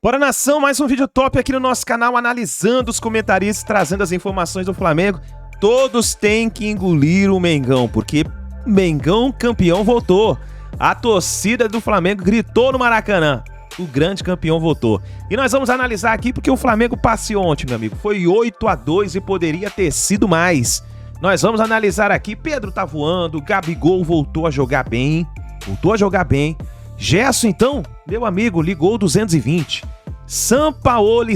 Bora, nação, mais um vídeo top aqui no nosso canal, analisando os comentaristas, trazendo as informações do Flamengo. Todos têm que engolir o Mengão, porque Mengão campeão voltou. A torcida do Flamengo gritou no Maracanã. O grande campeão voltou. E nós vamos analisar aqui porque o Flamengo passeou ontem, meu amigo. Foi 8-2 e poderia ter sido mais. Nós vamos analisar aqui. Pedro tá voando, Gabigol voltou a jogar bem. Gerson, então, meu amigo, ligou 220. Sampaoli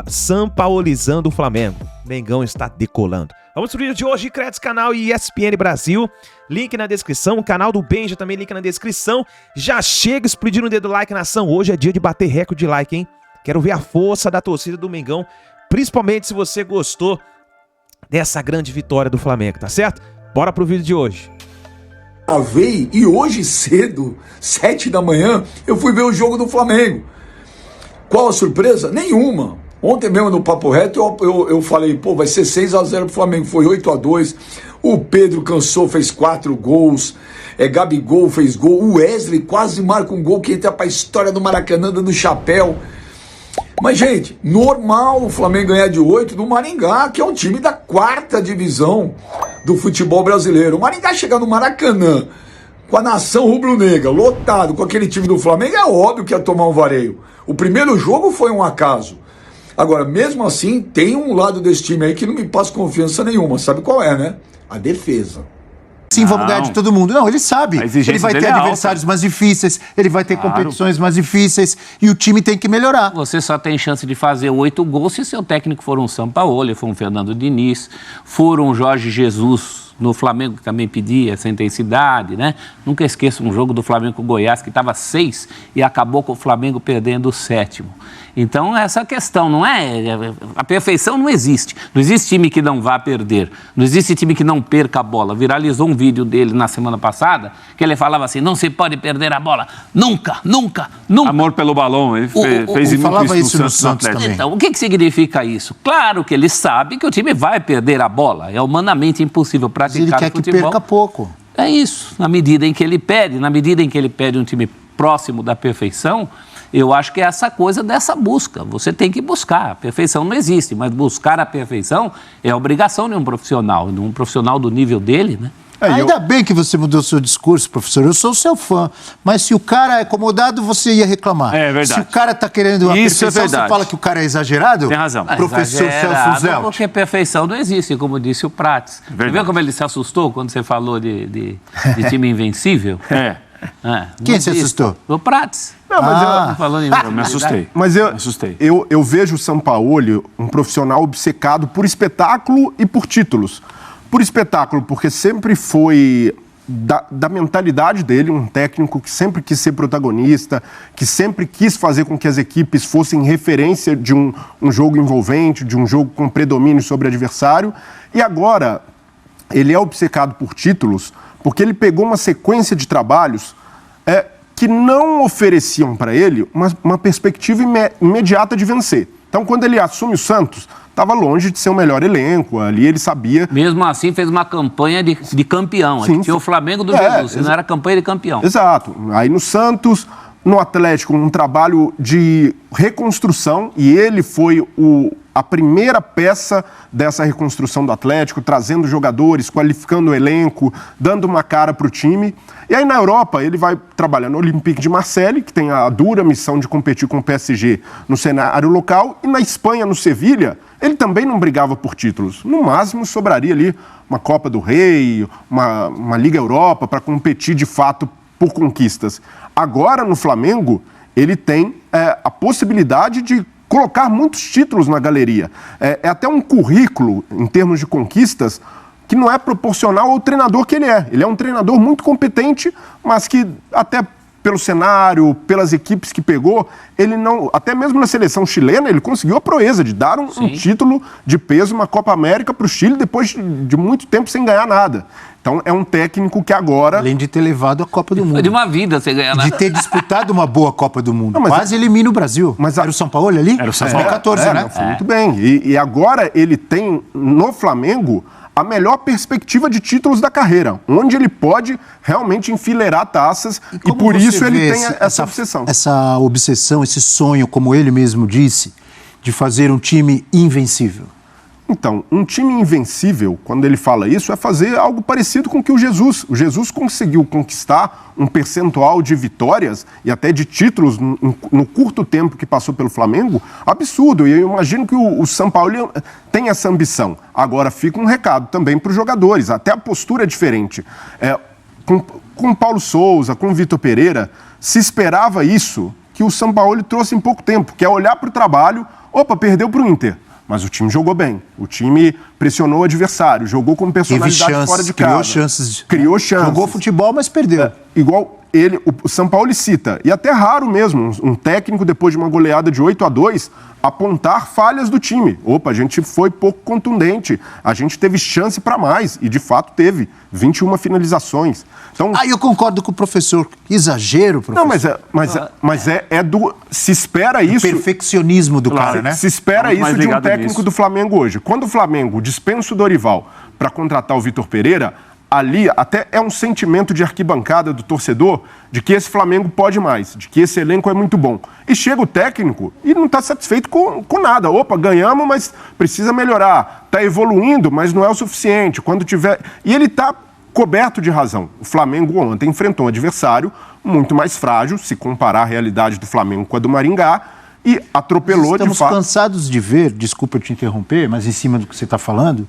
sampaolizando o Flamengo. Mengão está decolando. Vamos pro vídeo de hoje, créditos canal e ESPN Brasil. Link na descrição, o canal do Benja também, link na descrição. Já chega explodindo o dedo like, nação. Hoje é dia de bater recorde de like, hein? Quero ver a força da torcida do Mengão, principalmente se você gostou dessa grande vitória do Flamengo, tá certo? Bora pro vídeo de hoje. E hoje cedo, 7 da manhã, eu fui ver o jogo do Flamengo. Qual a surpresa? Nenhuma. Ontem mesmo no Papo Reto eu falei, pô, vai ser 6-0 pro Flamengo, foi 8-2. O Pedro cansou, fez 4 gols. Gabigol fez gol. O Wesley quase marca um gol que entra pra história do Maracanã dando chapéu. Mas, gente, normal o Flamengo ganhar de 8 do Maringá, que é um time da 4ª divisão do futebol brasileiro. O Maringá chegar no Maracanã com a nação rubro-negra, lotado com aquele time do Flamengo, é óbvio que ia tomar um vareio. O primeiro jogo foi um acaso. Agora, mesmo assim, tem um lado desse time aí que não me passa confiança nenhuma. Sabe qual é, né? A defesa. Sim, vamos ganhar de todo mundo. Não, ele sabe. Ele vai ter adversários mais difíceis, ele vai ter competições mais difíceis e o time tem que melhorar. Você só tem chance de fazer 8 gols se seu técnico for um Sampaoli, for um Fernando Diniz, for um Jorge Jesus no Flamengo, que também pedia essa intensidade, né? Nunca esqueço um jogo do Flamengo com o Goiás, que estava 6 e acabou com o Flamengo perdendo o 7º. Então, essa questão não é... A perfeição não existe. Não existe time que não vá perder. Não existe time que não perca a bola. Viralizou um vídeo dele na semana passada, que ele falava assim, não se pode perder a bola. Nunca, nunca, nunca. Amor pelo balão. Ele fez falava isso no Santos também. Então, o que significa isso? Claro que ele sabe que o time vai perder a bola. É humanamente impossível praticar futebol. Ele quer que perca pouco. É isso. Na medida em que ele pede um time próximo da perfeição, eu acho que é essa coisa dessa busca. Você tem que buscar. A perfeição não existe, mas buscar a perfeição é a obrigação de um profissional do nível dele, né? Ainda bem que você mudou seu discurso, professor. Eu sou seu fã. Mas se o cara é acomodado, você ia reclamar. É verdade. Se o cara tá querendo a perfeição, você fala que o cara é exagerado? Tem razão. Professor Celso Zelt. Porque perfeição não existe, como disse o Prates. Você viu como ele se assustou quando você falou de time invencível? Quem se assustou? O Prates. Não, mas eu me assustei. Mas eu vejo o Sampaoli um profissional obcecado por espetáculo e por títulos. Por espetáculo, porque sempre foi da mentalidade dele, um técnico que sempre quis ser protagonista, que sempre quis fazer com que as equipes fossem referência de um jogo envolvente, de um jogo com predomínio sobre o adversário. E agora, ele é obcecado por títulos, porque ele pegou uma sequência de trabalhos que não ofereciam para ele uma perspectiva imediata de vencer. Então, quando ele assume o Santos, estava longe de ser o melhor elenco, ali ele sabia... Mesmo assim, fez uma campanha de campeão. Sim, tinha o Flamengo do Jesus, não era campanha de campeão. Exato. Aí no Santos, no Atlético, um trabalho de reconstrução, e ele foi a primeira peça dessa reconstrução do Atlético, trazendo jogadores, qualificando o elenco, dando uma cara para o time. E aí na Europa ele vai trabalhar no Olympique de Marseille, que tem a dura missão de competir com o PSG no cenário local, e na Espanha, no Sevilha, ele também não brigava por títulos. No máximo sobraria ali uma Copa do Rei, uma Liga Europa para competir de fato por conquistas. Agora no Flamengo ele tem a possibilidade de colocar muitos títulos na galeria. É até um currículo, em termos de conquistas, que não é proporcional ao treinador que ele é. Ele é um treinador muito competente, mas que até pelo cenário, pelas equipes que pegou, ele não... Até mesmo na seleção chilena, ele conseguiu a proeza de dar um título de peso, uma Copa América para o Chile, depois de muito tempo sem ganhar nada. Então, é um técnico que agora... Além de ter levado a Copa do Mundo. De uma vida sem ganhar nada. De ter disputado uma boa Copa do Mundo. Não, quase elimina o Brasil. Mas era o Sampaoli ali? Era o Sampaoli. 2014, né? Foi muito bem. E agora ele tem, no Flamengo, a melhor perspectiva de títulos da carreira, onde ele pode realmente enfileirar taças e por isso ele tem essa obsessão. Essa obsessão, esse sonho, como ele mesmo disse, de fazer um time invencível. Então, um time invencível, quando ele fala isso, é fazer algo parecido com o que o Jesus conseguiu conquistar um percentual de vitórias e até de títulos no curto tempo que passou pelo Flamengo, absurdo. E eu imagino que o São Paulo tem essa ambição. Agora, fica um recado também para os jogadores, até a postura é diferente. Com o Paulo Souza, com o Vitor Pereira, se esperava isso que o São Paulo trouxe em pouco tempo, que é olhar para o trabalho, perdeu para o Inter. Mas o time jogou bem, o time pressionou o adversário, jogou com personalidade fora de casa. Criou chances. Jogou futebol, mas perdeu. Igual o São Paulo cita, e até raro mesmo, um técnico depois de uma goleada de 8-2, apontar falhas do time. A gente foi pouco contundente, a gente teve chance para mais, e de fato teve, 21 finalizações. Então, eu concordo com o professor, exagero, professor. Não, mas se espera isso... O perfeccionismo do cara, né? Se espera isso de um técnico do Flamengo hoje. Quando o Flamengo dispensa o Dorival para contratar o Vitor Pereira, ali até é um sentimento de arquibancada do torcedor de que esse Flamengo pode mais, de que esse elenco é muito bom. E chega o técnico e não está satisfeito com nada. Ganhamos, mas precisa melhorar. Está evoluindo, mas não é o suficiente. E ele está coberto de razão. O Flamengo ontem enfrentou um adversário muito mais frágil, se comparar a realidade do Flamengo com a do Maringá, e atropelou de fato. Estamos cansados de ver, desculpa te interromper, mas em cima do que você está falando,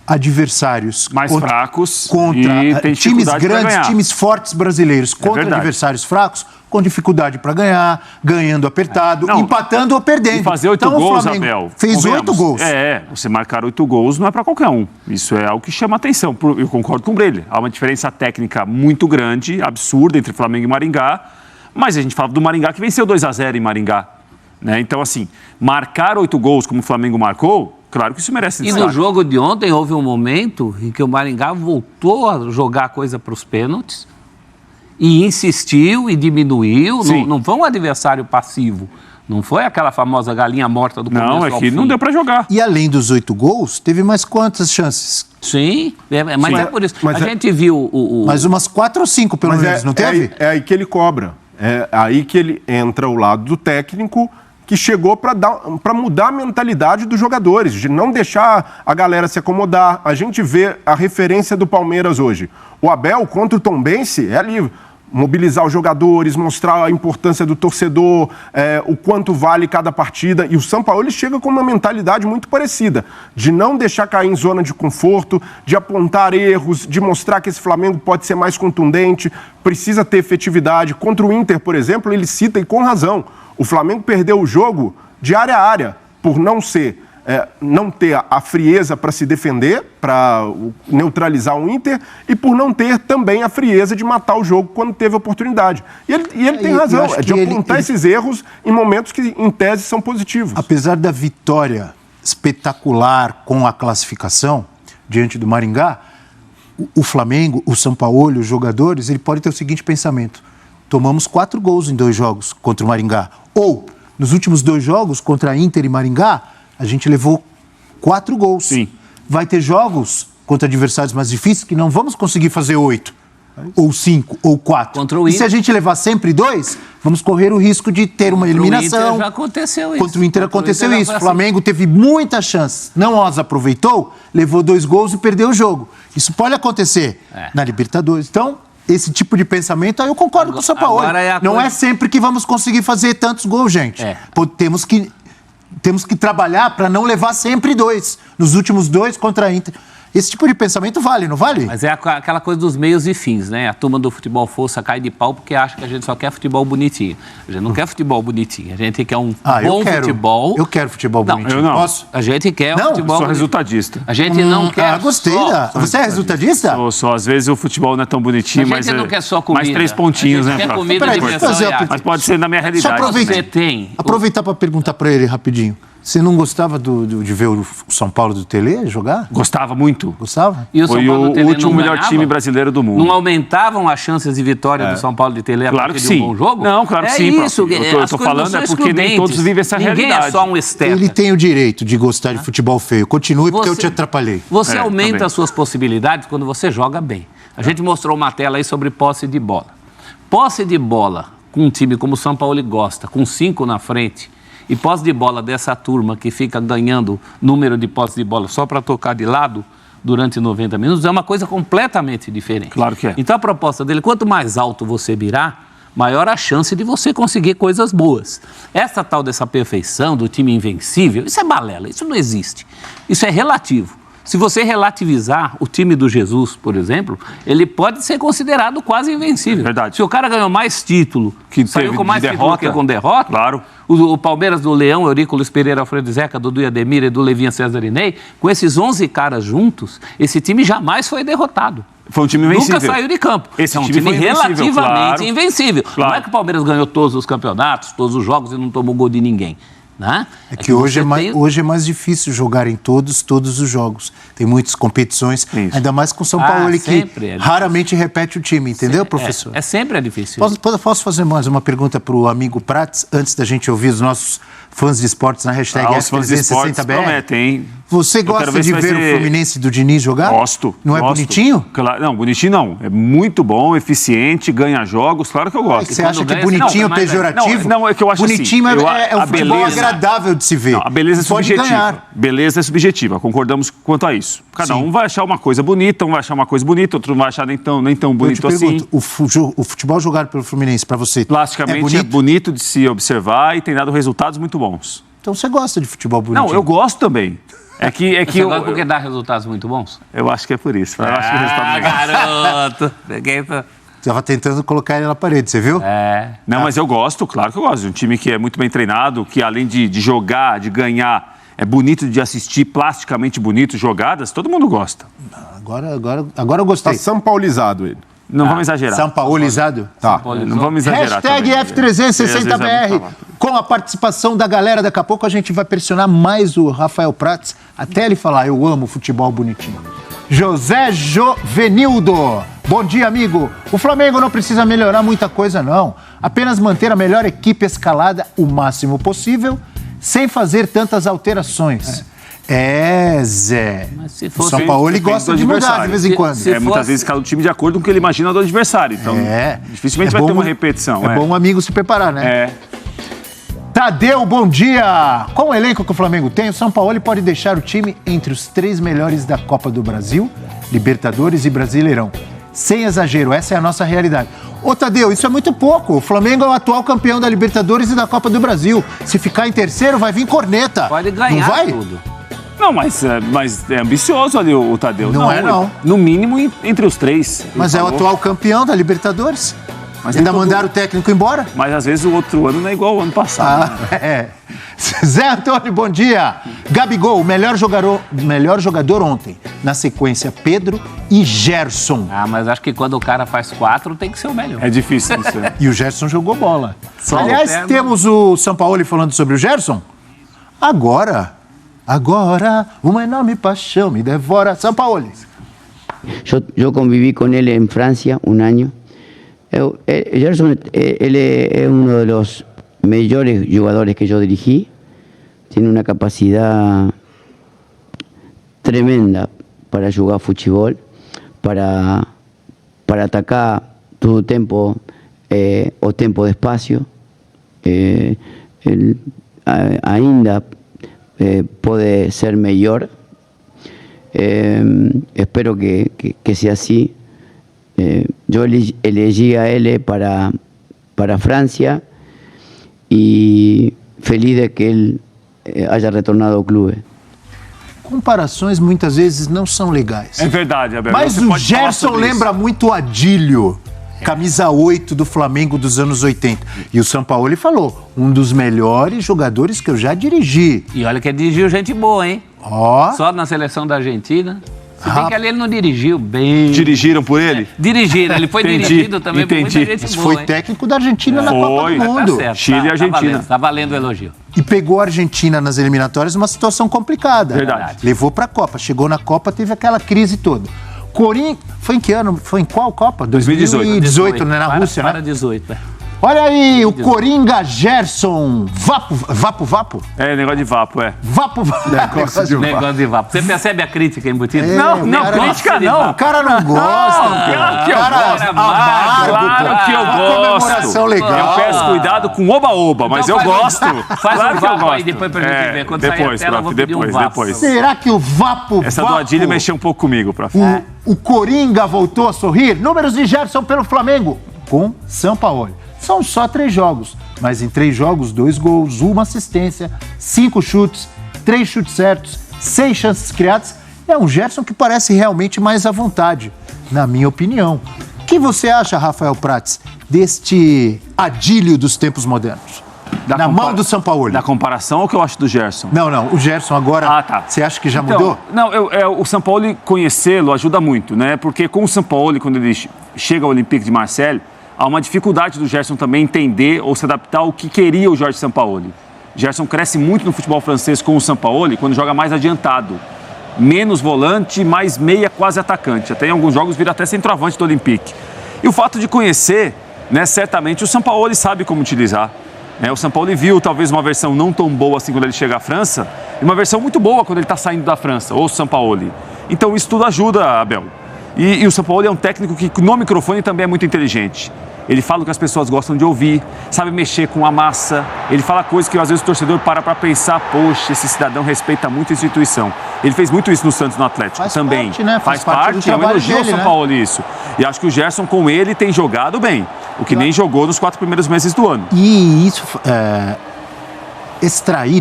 adversários mais fracos contra times grandes, times fortes brasileiros contra adversários fracos, com dificuldade para ganhar, ganhando apertado, empatando ou perdendo. E fazer 8 gols, Abel. Fez 8 gols. Você marcar 8 gols não é para qualquer um. Isso é algo que chama atenção. Eu concordo com o Brelli. Há uma diferença técnica muito grande, absurda, entre Flamengo e Maringá. Mas a gente fala do Maringá que venceu 2-0 em Maringá. Né? Então, assim, marcar 8 gols como o Flamengo marcou, claro que isso merece destaque. E no jogo de ontem houve um momento em que o Maringá voltou a jogar a coisa para os pênaltis e insistiu e diminuiu. Não foi um adversário passivo. Não foi aquela famosa galinha morta do começo ao fim. Não deu para jogar. E além dos 8 gols, teve mais quantas chances? Sim, mas é por isso. A gente viu mais umas 4 ou 5, pelo menos, não teve? É aí que ele cobra. É aí que ele entra o lado do técnico, que chegou para mudar a mentalidade dos jogadores, de não deixar a galera se acomodar. A gente vê a referência do Palmeiras hoje. O Abel contra o Tombense é ali mobilizar os jogadores, mostrar a importância do torcedor, o quanto vale cada partida. E o São Paulo chega com uma mentalidade muito parecida, de não deixar cair em zona de conforto, de apontar erros, de mostrar que esse Flamengo pode ser mais contundente, precisa ter efetividade. Contra o Inter, por exemplo, ele cita, e com razão, o Flamengo perdeu o jogo de área a área, por não ter a frieza para se defender, para neutralizar o Inter, e por não ter também a frieza de matar o jogo quando teve a oportunidade. E ele tem razão, de apontar esses erros em momentos que, em tese, são positivos. Apesar da vitória espetacular com a classificação diante do Maringá, o Flamengo, o São Paulo, os jogadores, ele pode ter o seguinte pensamento: tomamos 4 gols em 2 jogos contra o Maringá. Ou, nos últimos 2 jogos, contra a Inter e Maringá, a gente levou 4 gols. Sim. Vai ter jogos contra adversários mais difíceis que não vamos conseguir fazer 8, ou 5, ou 4. Contra o e Inter, se a gente levar sempre 2, vamos correr o risco de ter uma eliminação. Contra o Inter já aconteceu isso. Contra o Inter aconteceu isso. O Flamengo teve muitas chances, não as aproveitou, levou 2 gols e perdeu o jogo. Isso pode acontecer na Libertadores. Então, esse tipo de pensamento, aí eu concordo com o São Paulo. Não é sempre que vamos conseguir fazer tantos gols, gente. Temos que trabalhar para não levar sempre 2. Nos últimos 2 contra a Inter. Esse tipo de pensamento vale, não vale? Mas é aquela coisa dos meios e fins, né? A turma do futebol força cai de pau porque acha que a gente só quer futebol bonitinho. A gente não quer futebol bonitinho. A gente quer um bom futebol. Eu quero futebol bonitinho. Eu não. Posso? A gente quer futebol. Eu sou resultadista. A gente não quer. Gostei. Você é resultadista? Sou. Às vezes o futebol não é tão bonitinho, mas. A gente não quer só comida. Mais 3 pontinhos, a gente né? Quer comida, diversão e arte. Mas pode ser na minha realidade. Aproveitar para perguntar para ele rapidinho. Você não gostava de ver o São Paulo do Tele jogar? Gostava muito. Gostava? E o São Foi Paulo o do Tele último não melhor ganhava? time brasileiro do mundo. Não aumentavam as chances de vitória do São Paulo de Tele a Claro partir que de um sim. bom jogo? Não, claro que sim, Isso, eu tô falando é porque nem todos vivem essa Ninguém realidade. é só um esteta. Ele tem o direito de gostar de futebol feio. Continue, porque eu Você- te atrapalhei. Você aumenta também. as suas possibilidades quando você joga bem. A gente mostrou uma tela aí sobre posse de bola. Posse de bola com um time como o São Paulo gosta, com 5 na frente, e posse de bola dessa turma que fica ganhando número de posse de bola só para tocar de lado durante 90 minutos, é uma coisa completamente diferente. Claro que é. Então a proposta dele, quanto mais alto você virar, maior a chance de você conseguir coisas boas. Essa tal dessa perfeição do time invencível, isso é balela, isso não existe. Isso é relativo. Se você relativizar o time do Jesus, por exemplo, ele pode ser considerado quase invencível. Verdade. Se o cara ganhou mais título, Que saiu teve com mais de título derrota, que com derrota, claro. o Palmeiras do Leão, Eurico Luiz Pereira, Alfredo Zeca, Dudu Ademir e do Levinha César Inei, com esses 11 caras juntos, esse time jamais foi derrotado. Foi um time invencível. Nunca saiu de campo. Esse é um time time foi invencível, relativamente claro. invencível. Claro. Não é que o Palmeiras ganhou todos os campeonatos, todos os jogos e não tomou gol de ninguém. Né? É que hoje você hoje é mais difícil jogar em todos os jogos. Tem muitas competições, Isso. ainda mais com o São Paulo, que sempre é raramente repete o time, entendeu, professor? Sempre é difícil. Posso fazer mais uma pergunta para o amigo Prats, antes da gente ouvir os nossos fãs de esportes na hashtag Os fãs de esportes F360BR? prometem, hein? Você Eu quero gosta ver de se vai ver o ser- Fluminense do Diniz jogar? Gosto. Não é gosto. bonitinho? Claro, não, bonitinho não. É muito bom, eficiente, ganha jogos, claro que eu gosto. Você quando acha que ganha, bonitinho não, mas é- pejorativo? não, é que eu acho bonitinho assim, é um a futebol beleza- agradável de se ver. Não, a beleza é Pode subjetiva. ganhar. Beleza é subjetiva, concordamos quanto a isso. Cada Sim. um vai achar uma coisa bonita, um vai achar uma coisa bonita, outro não vai achar nem tão Eu te bonito assim. pergunto, o futebol jogado pelo Fluminense, para você, Plasticamente é bonito de se observar e tem dado resultados muito bons. Então você gosta de futebol bonitinho? Não, eu gosto também. É que Você eu, gosta porque dá resultados muito bons? eu acho que é por isso. Eu acho que o resultado é bom. garoto! Peguei pra... Estava tentando colocar ele na parede, você viu? Não, mas eu gosto, claro que eu gosto. De um time que é muito bem treinado, que além de jogar, de ganhar, é bonito de assistir, plasticamente bonito, jogadas, todo mundo gosta. Agora eu gostei. Tá sampaulizado ele. Não vamos exagerar. São Paulizado? Tá. Não vamos exagerar Hashtag também. Às vezes é F360BR. muito falar. Com a participação da galera, daqui a pouco a gente vai pressionar mais o Rafael Prats até ele falar: eu amo futebol bonitinho. José Jovenildo. Bom dia, amigo. O Flamengo não precisa melhorar muita coisa, não. Apenas manter a melhor equipe escalada o máximo possível, sem fazer tantas alterações. Zé. Mas se O fosse- São Paulo ele Depende gosta do de mudar de adversário. vez em quando. Se Muitas fosse- vezes cada time de acordo com o que ele imagina do adversário. Então, dificilmente vai ter uma repetição. É bom um amigo se preparar, né? É. Tadeu, bom dia! Com o elenco que o Flamengo tem, o São Paulo pode deixar o time entre os 3 melhores da Copa do Brasil, Libertadores e Brasileirão. Sem exagero, essa é a nossa realidade. Ô Tadeu, isso é muito pouco. O Flamengo é o atual campeão da Libertadores e da Copa do Brasil. Se ficar em terceiro, vai vir corneta. Pode ganhar Não vai? tudo. Não, mas é ambicioso ali o Tadeu. Não é, não. No mínimo entre os 3. Mas é o atual campeão da Libertadores. Mas Ainda nem todo- mandaram o técnico embora? Mas às vezes o outro ano não é igual ao ano passado. É. Zé Antônio, bom dia. Gabigol, melhor jogador ontem. Na sequência, Pedro e Gerson. Mas acho que quando o cara faz 4, tem que ser o melhor. É difícil isso. E o Gerson jogou bola. Só Aliás, o Pedro. temos o Sampaoli falando sobre o Gerson. Agora, uma enorme paixão me devora. Sampaoli. Yo conviví con él en Francia un año. Gerson, él es uno de los mejores jugadores que yo dirigí. Tiene una capacidad tremenda para jugar fútbol, para atacar todo tempo o tempo de espacio. Él ainda pode ser melhor. Espero que sea así. Yo elegí a él para Francia y feliz de que él haya retornado ao clube. Comparações muitas vezes não são legais. É verdade, Abel. Mas Você o pode falar Gerson sobre lembra muito o Adílio, camisa 8 do Flamengo dos anos 80. E o Sampaoli falou, um dos melhores jogadores que eu já dirigi. E olha que dirigiu gente boa, hein? Ó, Só na seleção da Argentina. Se bem que ali ele não dirigiu bem. Dirigiram por ele? Dirigiram, ele foi Entendi, dirigido também por muita entendi. gente Mas boa, foi hein? técnico da Argentina na Copa do Foi. Mundo. Tá certo, Chile e Argentina. Tá valendo o elogio. E pegou a Argentina nas eliminatórias numa situação complicada. Verdade. Levou pra Copa. Chegou na Copa, teve aquela crise toda. Corinthians, foi em que ano? Foi em qual Copa? 2018, né? Na Rússia, para né? 18, né? Olha aí, o Coringa Gerson. Vapo? É, negócio de vapo, é. Vapo. Negócio de vapo. Você percebe a crítica embutida? É, Não, cara, crítica não. O cara não gosta. Claro que eu gosto. Claro que eu Uma gosto. comemoração legal. Eu peço cuidado com oba-oba, mas eu Então faz gosto. Faz Claro um que eu vapo aí gosto. depois pra gente ver. Quando sair Depois, a tela, eu vou prof, pedir um depois, vapo. depois. Será que o Vapo Essa do Adílio mexeu um pouco comigo, prof. O Coringa voltou a sorrir? Números de Gerson pelo Flamengo com São Paulo. São só 3 jogos, mas em 3 jogos, 2 gols, 1 assistência, 5 chutes, 3 chutes certos, 6 chances criadas. É um Gerson que parece realmente mais à vontade, na minha opinião. O que você acha, Rafael Prats, deste Adílio dos tempos modernos? Na mão do São Paulo. Da comparação, o que eu acho do Gerson? Não, o Gerson agora, Ah, tá. você acha que já Então, mudou? Não, o São Paulo conhecê-lo ajuda muito, né? Porque com o São Paulo, quando ele chega ao Olympique de Marseille, há uma dificuldade do Gerson também entender ou se adaptar ao que queria o Jorge Sampaoli. Gerson cresce muito no futebol francês com o Sampaoli quando joga mais adiantado. Menos volante, mais meia, quase atacante. Até em alguns jogos vira até centroavante do Olympique. E o fato de conhecer, né, certamente o Sampaoli sabe como utilizar. O Sampaoli viu talvez uma versão não tão boa assim quando ele chega à França e uma versão muito boa quando ele está saindo da França, ou o Sampaoli. Então isso tudo ajuda, Abel. E o Sampaoli é um técnico que no microfone também é muito inteligente. Ele fala o que as pessoas gostam de ouvir, sabe mexer com a massa. Ele fala coisas que às vezes o torcedor para pensar, poxa, esse cidadão respeita muito a instituição. Ele fez muito isso no Santos, no Atlético Faz também. parte, né? Faz do parte, é um trabalho elogio ao dele, São né? Paulo isso. E acho que o Gerson com ele tem jogado bem, o que nem jogou nos 4 primeiros meses do ano. E isso,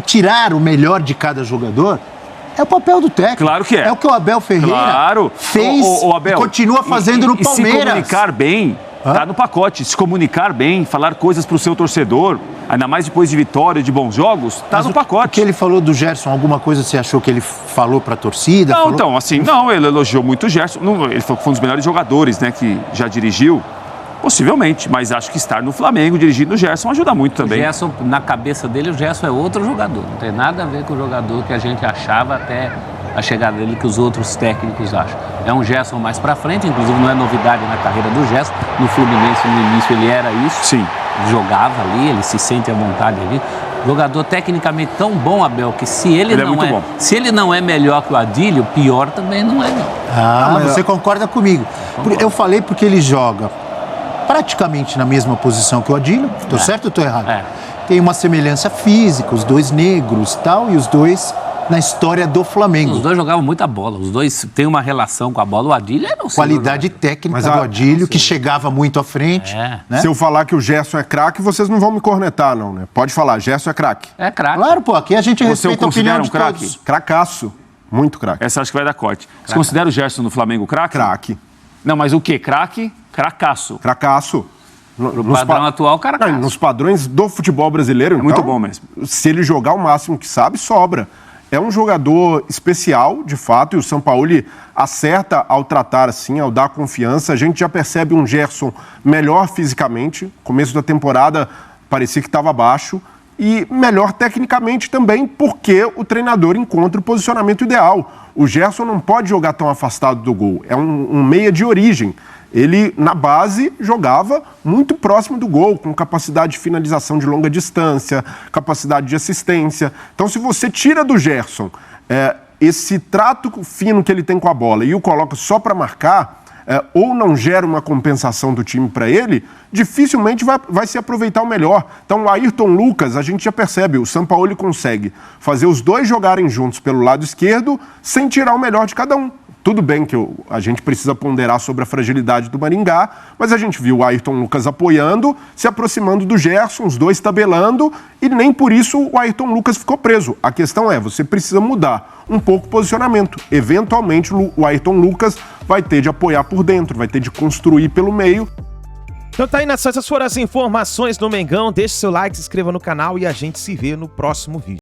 tirar o melhor de cada jogador, é o papel do técnico. Claro que é. É o que o Abel Ferreira fez Abel, e continua fazendo no Palmeiras. E se comunicar bem, tá no pacote. Se comunicar bem, falar coisas pro seu torcedor, ainda mais depois de vitória, de bons jogos, tá no pacote. O que ele falou do Gerson, alguma coisa você achou que ele falou pra torcida? Não, falou... então, assim, não, ele elogiou muito o Gerson. Ele foi um dos melhores jogadores, né, que já dirigiu. Possivelmente, mas acho que estar no Flamengo dirigindo o Gerson ajuda muito também. O Gerson, na cabeça dele, o Gerson é outro jogador. Não tem nada a ver com o jogador que a gente achava até a chegada dele, que os outros técnicos acham. É um Gerson mais pra frente, inclusive não é novidade na carreira do Gerson. No Fluminense, no início, ele era isso. Sim. Jogava ali, ele se sente à vontade ali. Jogador tecnicamente tão bom, Abel, que se ele não é melhor que o Adílio, pior também não é, não. Mas você concorda comigo. Eu falei porque ele joga praticamente na mesma posição que o Adílio. Tô certo ou tô errado? Tem uma semelhança física, os dois negros e tal, e os dois na história do Flamengo. Os dois jogavam muita bola, os dois têm uma relação com a bola. O Adílio era o qualidade técnica do Adílio, que chegava muito à frente. Né? Se eu falar que o Gerson é craque, vocês não vão me cornetar, não, né? Pode falar, Gerson é craque. É craque. Claro, pô, aqui a gente respeita a opinião de craque? todos. Cracaço, muito craque. Essa acho que vai dar corte. Você considera o Gerson no Flamengo craque? Craque. Não, mas o quê? Craque? Cracaço. Cracaço. No padrão atual, cracaço. Não, nos padrões do futebol brasileiro, então, muito bom mesmo. Se ele jogar o máximo que sabe, sobra. É um jogador especial, de fato, e o Sampaoli acerta ao tratar assim, ao dar confiança. A gente já percebe um Gerson melhor fisicamente. Começo da temporada parecia que estava abaixo. E melhor tecnicamente também, porque o treinador encontra o posicionamento ideal. O Gerson não pode jogar tão afastado do gol. É um meia de origem. Ele, na base, jogava muito próximo do gol, com capacidade de finalização de longa distância, capacidade de assistência. Então, se você tira do Gerson esse trato fino que ele tem com a bola e o coloca só para marcar, ou não gera uma compensação do time para ele, dificilmente vai se aproveitar o melhor. Então, o Ayrton Lucas, a gente já percebe, o Sampaoli consegue fazer os dois jogarem juntos pelo lado esquerdo sem tirar o melhor de cada um. Tudo bem que a gente precisa ponderar sobre a fragilidade do Maringá, mas a gente viu o Ayrton Lucas apoiando, se aproximando do Gerson, os dois tabelando, e nem por isso o Ayrton Lucas ficou preso. A questão é, você precisa mudar um pouco o posicionamento. Eventualmente, o Ayrton Lucas vai ter de apoiar por dentro, vai ter de construir pelo meio. Então tá aí, essas foram as informações do Mengão. Deixe seu like, se inscreva no canal e a gente se vê no próximo vídeo.